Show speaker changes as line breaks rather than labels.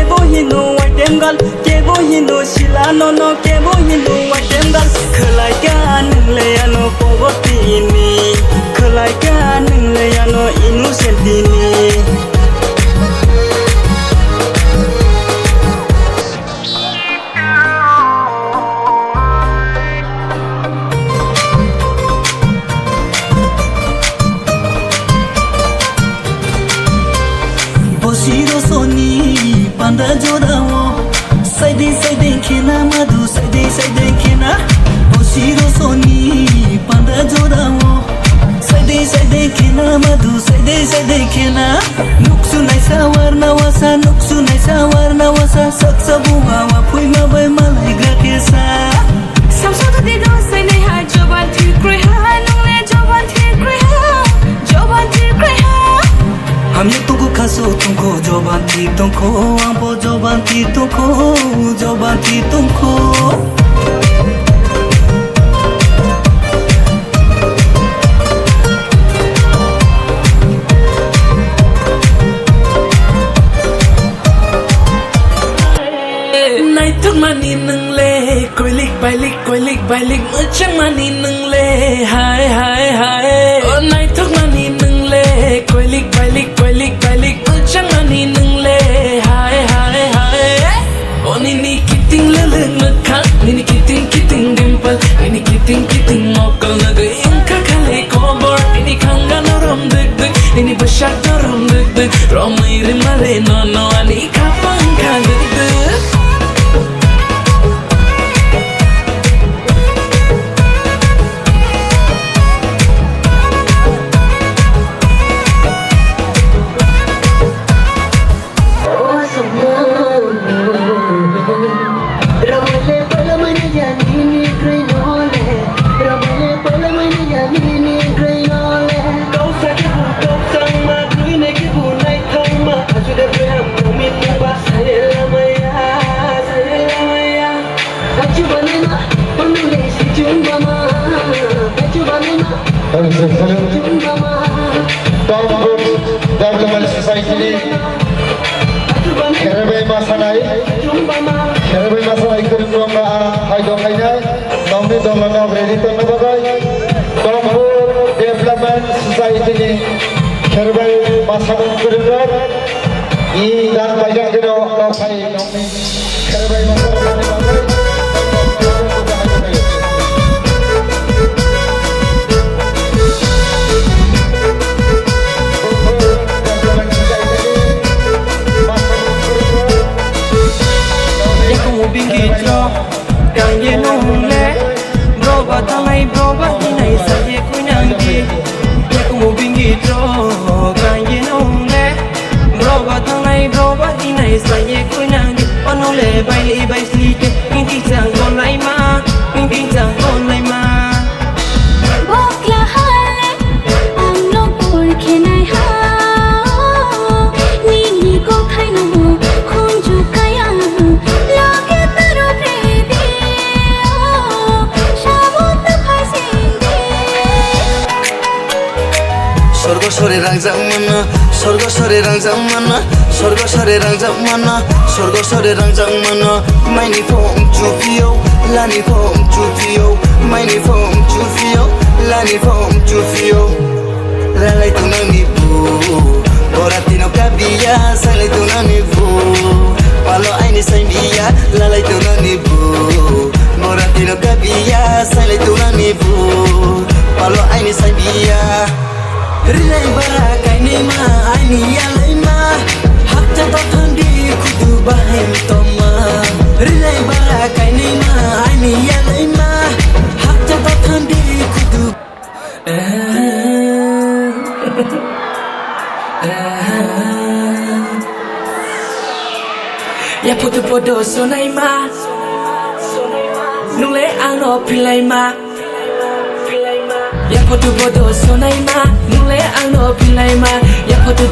kebo hino white gal kebo hino sila no no kebo hino white gal khlai ka nungle ano poverty ni khlai ka nungle ano innocent ni
Bosiro soni panda jodawo Saide kena madu saide kena Bosiro soni panda jodawo Saide kena madu saide kena Nuksu naisa warna wasa Saksa bunga wa pui mabai malai grakesa
Samsung di do sai nei ha joban thi kre ha nungle joban thi kre ha
हम ये तुमको खासो तुमको जोबांती तुमको आंबो जोबांती तुमको जोबांती तुमको Night money nung le koilik bailik muchang money nung le hi oh night money nung le koilik bailik muchang money nung le hi oh ni kiting leleng mekak ni kiting dimple ni kiting mokal naga inka khale kobor ni khanga norom deg ni bashak norom deg romai rimale no ani kapang khale deg
Development Society Kerabai Masanai Kurunga Haidokainya Nomni Dolana Redito Nabagai Tompur Development Society Kerabai Masanai Kurunga I dan Pajak Gino Lokai Nomni Kerabai Masanai
Bay sleek, pinky sang con lại ma, pinky sang con lại ma.
Bok la hale ang no por kenai ha ni ko khai no khon ju kaya la ke taro predi shabot phai sindi
Sorgo sore rangjang mana Maini pom chufio lani pom chufio Maini pom chufio lani pom chufio Lalai tu nani bu Boratino kabia Salai tu nani bu Palo aini saimbiya Lalai tu nani bu Boratino kabia Salai tu nani bu Palo aini saimbiya Rilai barakai nema aini yalai ma Hakta tathandi kudu bahem toma Rilai barakai nema aini yalai ma Hakta tathandi kudu Ya putu podo sonai ma Nule ano pilai ma Ya potu podo sonai ma Nule ano pilai ma Ya potu